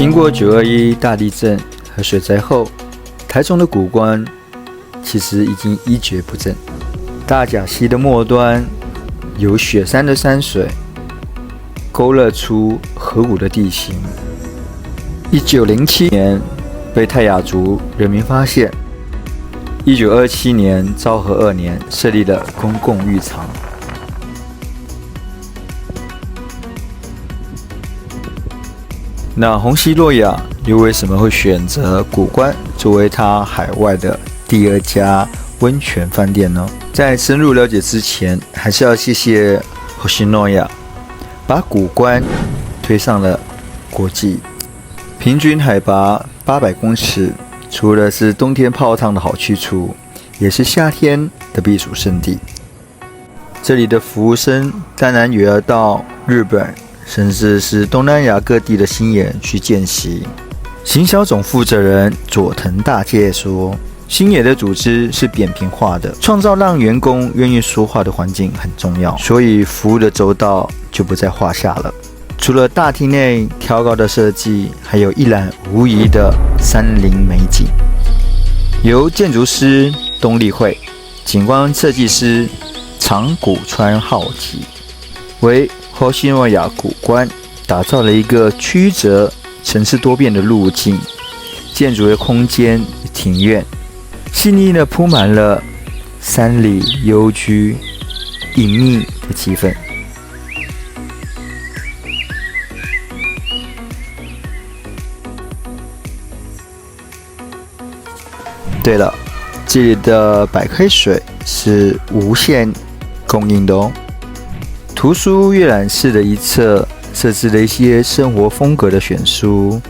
经过921大地震和水灾后，台中的谷关其实已经一蹶不振。大甲溪的末端有雪山的山水，勾勒出河谷的地形。1907年被泰雅族人民发现，1927年昭和2年设立了公共浴场。那虹夕诺亚又为什么会选择谷关作为它海外的第2家温泉饭店呢？在深入了解之前，还是要谢谢虹夕诺亚，把谷关推上了国际。平均海拔800公尺，除了是冬天泡汤的好去处，也是夏天的避暑胜地。这里的服务生当然也要到日本，甚至是东南亚各地的星野去见习。行销总负责人佐藤大介说，星野的组织是扁平化的，创造让员工愿意说话的环境很重要，所以服务的周到就不在话下了。除了大厅内挑高的设计，还有一览无遗的山林美景。由建筑师东立惠、景观设计师长谷川浩吉为虹夕诺亚谷关打造了一个曲折、层次多变的路径，建筑的空间与庭院，细腻地铺满了山里幽居、隐秘的气氛。对了，这里的白开水是无限供应的哦。图书阅览室的一侧设置了一些生活风格的选书，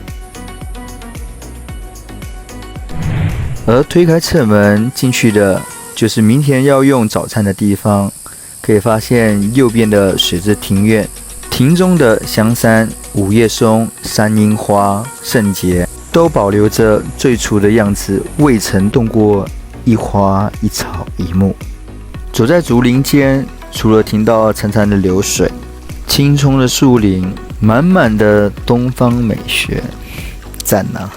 而推开侧门进去的就是明天要用早餐的地方。可以发现右边的水质庭院，庭中的香山、五叶松、山樱花、圣洁都保留着最初的样子，未曾动过一花一草一木。走在竹林间，除了听到潺潺的流水、青葱的树林，满满的东方美学，赞啊！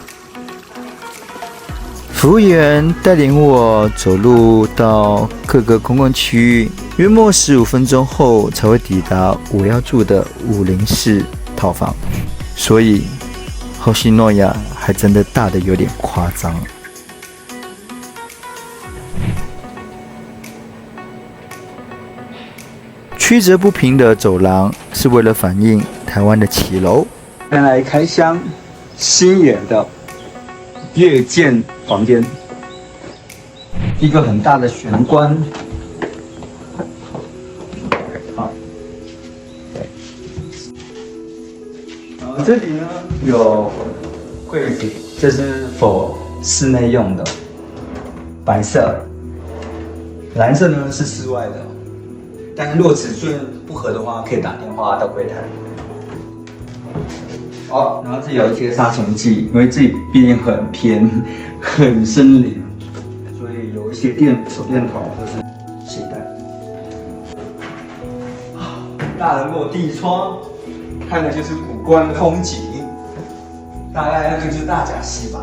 服务员带领我走路到各个公共区域，约莫15分钟后才会抵达我要住的504套房，所以虹夕诺亚还真的大得有点夸张。曲折不平的走廊是为了反映台湾的骑楼。先来开箱星野的夜间房间，一个很大的玄关。好，然后这里呢有柜子，这是否室内用的，白色，蓝色呢是室外的。但如果尺寸不合的话，可以打电话到柜台。好，然后这里有一些杀虫剂，因为这里毕竟很偏、很森林，所以有一些手电筒或是携带。大的落地窗，看的就是谷关风景，大概那就是大甲溪吧。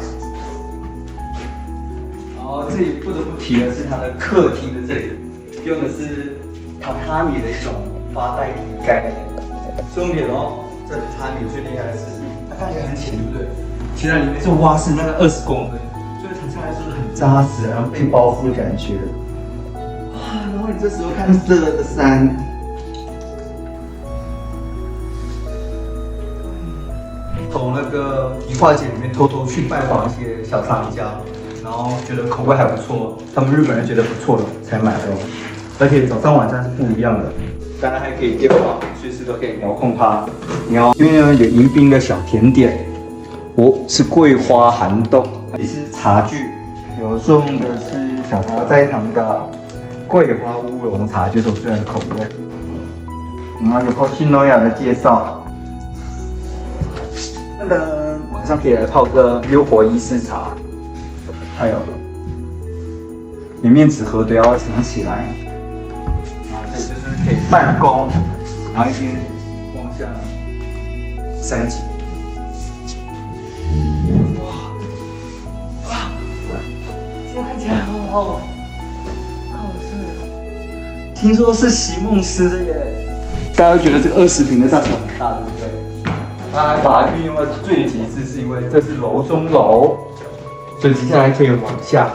然后这里不得不提的是它的客厅的这里，用的是榻榻米的一种发呆体概念。重点哦，这榻榻米最厉害的是，它看起来很浅，对不对？其实里面是挖是那个20公分，所以躺下来是很扎实，然后被包覆的感觉。哇，然后你这时候看这个山，从那个迪化街里面偷偷去拜访一些小商家，然后觉得口味还不错，他们日本人觉得不错的才买的。而且早上晚上是不一样的，当然还可以电话，随时都可以遥控它。因为呢有迎宾的小甜点，是桂花涵豆，也是茶具，有送的是小茶斋堂的桂花乌龙茶，就是我最爱的口味。然后有虹夕诺亚的介绍，晚上可以来泡个溜活伊式茶，还有里面纸盒都要想起来。这就是可以办公，然后一边望向山景。哦，听说是席梦思的耶。大家会觉得这个20平的大小很大，对不对？他还把它运用到最极致，是因为这是楼中楼，所以接下来可以往下。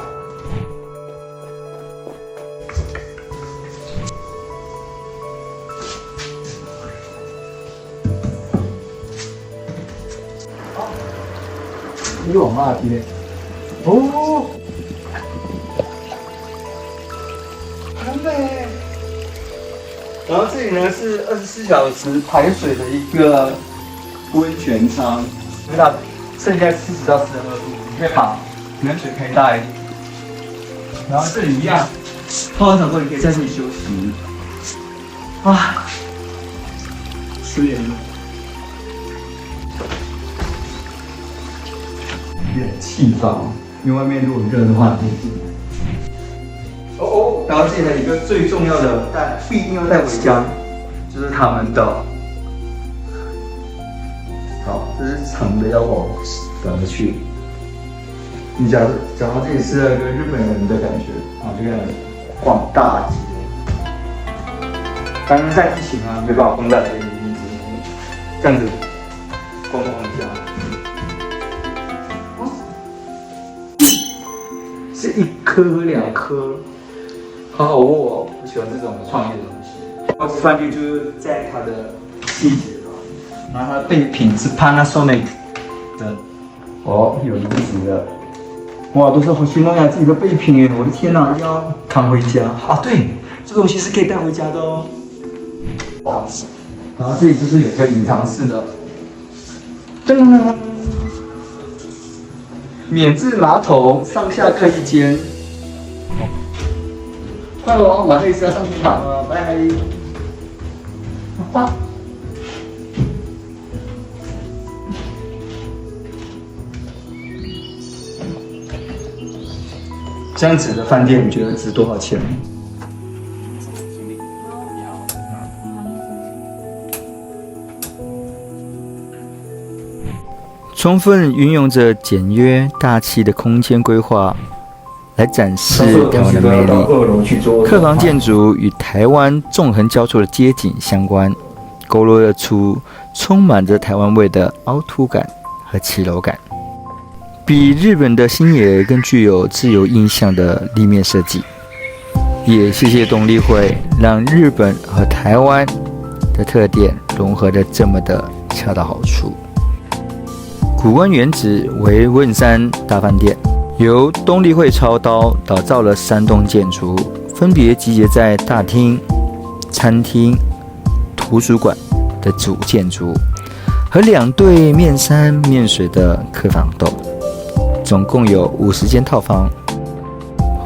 你往那边哦，很美。然后这里呢是24小时排水的一个温泉舱，那剩下40到42度，你可以把冷水开大一点。然后这里一样，泡完澡后你可以在这里休息。啊，失联了。冷气房，因为外面如果热的话，可以进来。然后这里还有一个最重要的，但不一定要带回家，就是他们的。好，这是长的要往短的去。你讲到这里是一个日本人的感觉啊，这个逛大街。刚刚在疫情啊，没办法逛大街，这样子逛逛一下。是1颗2颗，好好握哦！我喜欢这种创意的东西。我吃饭就是在它的细节吧，然后它的备品是 Panasonic 的，哦，有炉子的，哇，都是好新东亚自己的备品耶！我的天哪，要扛回家啊！对，这个东西是可以带回家的哦。哇，然后这里就是有一个隐藏式的，噔噔噔。免治马桶，上下各一间。快喽，马上也是要上去躺了，拜拜。这样子的饭店，你觉得值多少钱？充分运用着简约大气的空间规划，来展示台湾的魅力。客房建筑与台湾纵横交错的街景相关，勾勒出充满着台湾味的凹凸感和骑楼感。比日本的新野更具有自由印象的立面设计。也谢谢动力会，让日本和台湾的特点融合得这么的恰到好处。古关原址为问山大饭店，由东丽会操刀打造了3栋建筑，分别集结在大厅、餐厅、图书馆的主建筑，和2对面山面水的客房栋，总共有50间套房。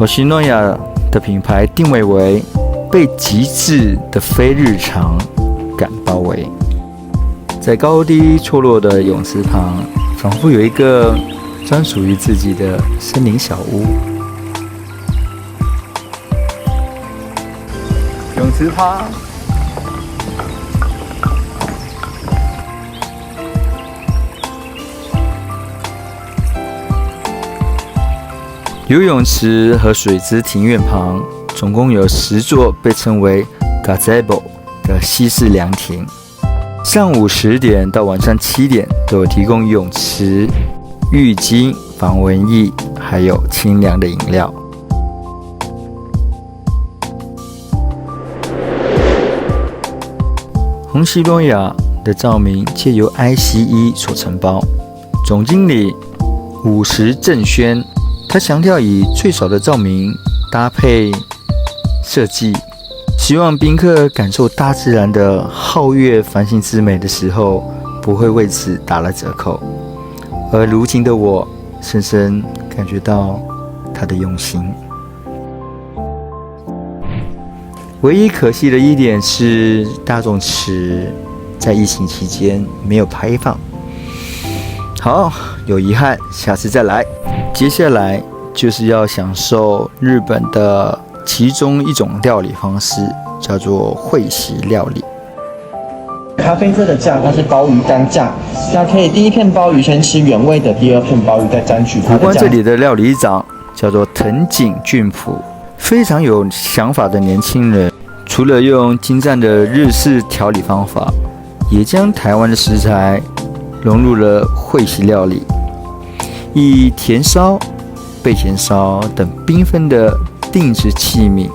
星诺亚的品牌定位为被极致的非日常感包围，在高低错落的泳池旁，仿佛有一个专属于自己的森林小屋。泳池旁，游泳池和水质庭院旁，总共有10座被称为 gazebo 的西式凉亭。上午10点到晚上7点都有提供泳池、浴巾、防蚊液，还有清凉的饮料。红西诺亚的照明借由 ICE 所承包，总经理50正轩，他强调以最少的照明搭配设计，希望宾客感受大自然的皓月繁星之美的时候，不会为此打了折扣。而如今的我，深深感觉到他的用心。唯一可惜的一点是，大众池在疫情期间没有开放。好，有遗憾，下次再来。接下来就是要享受日本的其中一种料理方式，叫做会席料理。咖啡色的酱，它是鲍鱼干酱，那可以第一片鲍鱼先吃原味的，第2片鲍鱼再沾取它的酱。古关这里的料理长叫做藤井俊辅，非常有想法的年轻人。除了用精湛的日式调理方法，也将台湾的食材融入了会席料理，以甜烧、焙咸烧等缤纷的定制器皿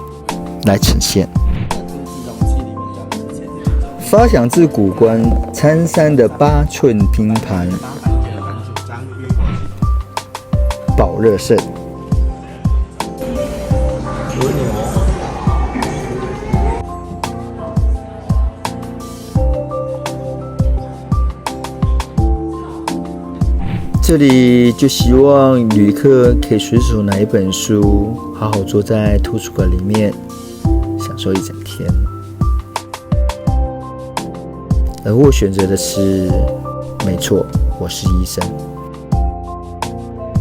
来呈现。发想自古关参山的8寸拼盘，保热盛。这里就希望旅客可以随手拿一本书，好好坐在图书馆里面，享受一整天。而我选择的是，没错，我是医生。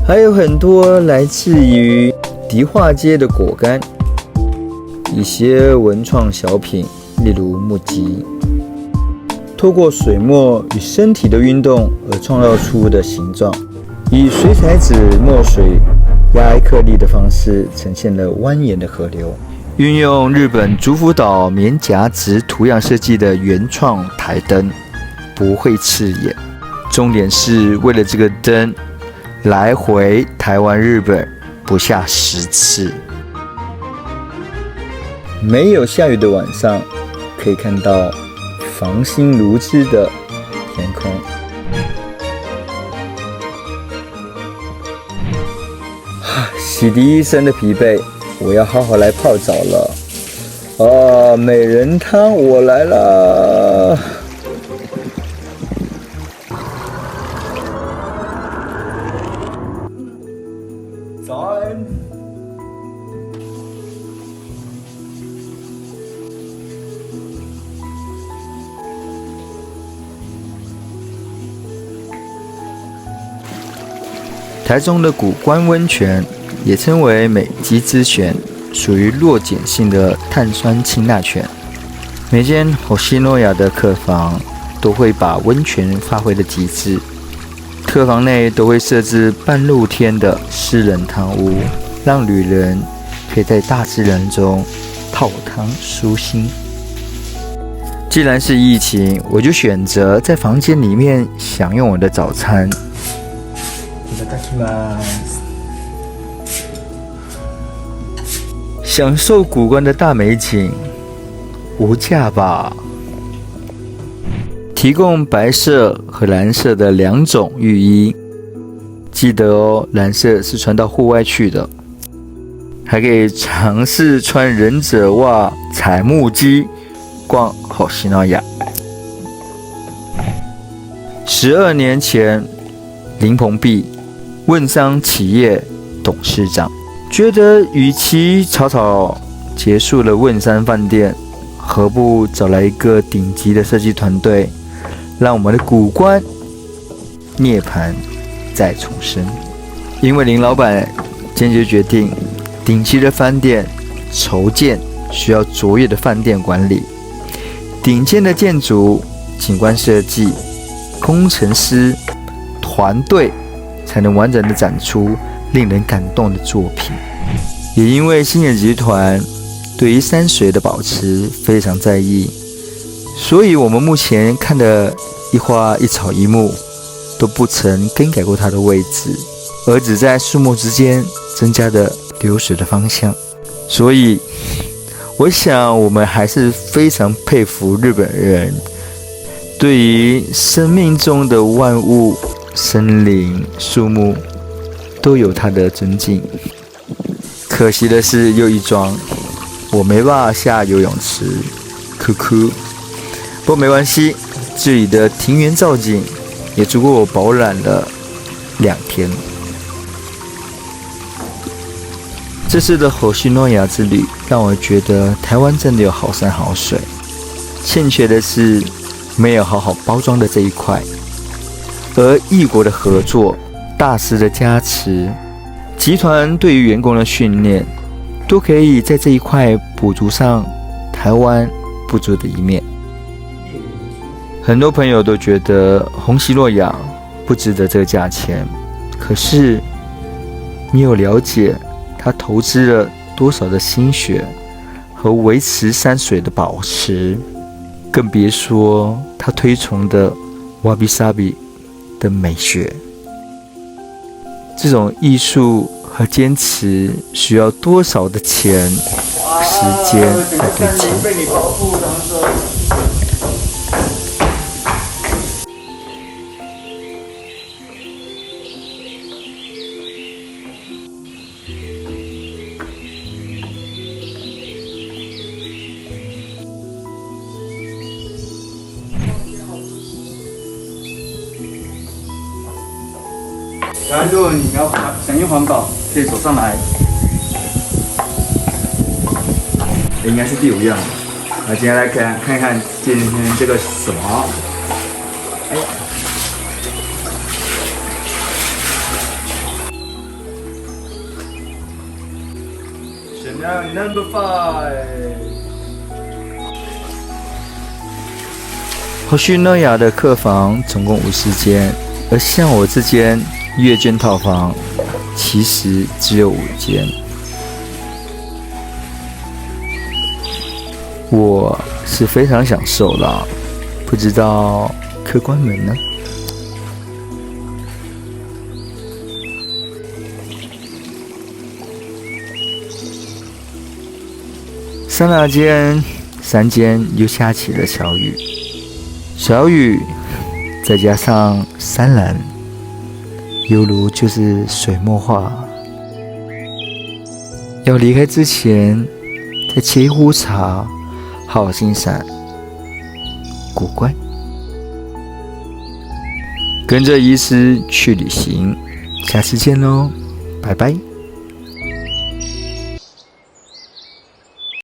还有很多来自于迪化街的果干，一些文创小品，例如木屐。透过水墨与身体的运动而创造出的形状，以水彩纸墨水压艾克力的方式呈现了蜿蜒的河流，运用日本竹福岛棉夹子图样设计的原创台灯，不会刺眼。重点是为了这个灯，来回台湾日本不下10次。没有下雨的晚上，可以看到繁星如织的天空。洗涤一身的疲惫，我要好好来泡澡了。美人汤我来了。早安。台中的谷关温泉也称为美肌之泉，属于弱碱性的碳酸氢钠泉。每间星诺亚的客房都会把温泉发挥的极致，客房内都会设置半露天的私人汤屋，让旅人可以在大自然中泡汤舒心。既然是疫情，我就选择在房间里面享用我的早餐。享受谷关的大美景，无价吧？提供白色和蓝色的2种浴衣，记得哦，蓝色是穿到户外去的。还可以尝试穿忍者袜踩木屐逛星诺亚。12年前，林鹏碧，问商企业董事长，觉得与其草草结束了问山饭店，何不找来一个顶级的设计团队，让我们的谷关涅槃再重生。因为林老板坚决决定，顶级的饭店筹建需要卓越的饭店管理，顶尖的建筑、景观设计、工程师团队才能完整的展出令人感动的作品。也因为星野集团对于山水的保持非常在意，所以我们目前看的一花一草一木都不曾更改过它的位置，而只在树木之间增加的流水的方向。所以我想我们还是非常佩服日本人对于生命中的万物、森林、树木都有他的尊敬。可惜的是又一桩，我没办法下游泳池，哭哭。不过没关系，这里的庭园造景也足够我饱览了2天。这次的星诺亚之旅让我觉得台湾真的有好山好水，欠缺的是没有好好包装的这一块。而异国的合作、大师的加持、集团对于员工的训练，都可以在这一块补足上台湾不足的一面。很多朋友都觉得星诺亚不值得这个价钱，可是你有了解他投资了多少的心血和维持山水的保持，更别说他推崇的瓦比萨比的美学。这种艺术和坚持需要多少的钱、时间来堆积？然后如果你要响应环保，可以走上来。应该是第5样。那今天来看看今天这个是什么？哎呀，Chanel No. 5。Hoshinoya 的客房总共50间，而像我这间月间套房，其实只有5间。我是非常享受啦，不知道客官们呢？刹那间山间又下起了小雨，小雨再加上山岚，犹如就是水墨画。要离开之前，再沏一壶茶，好好欣赏古观。跟着医师去旅行，下次见喽，拜拜。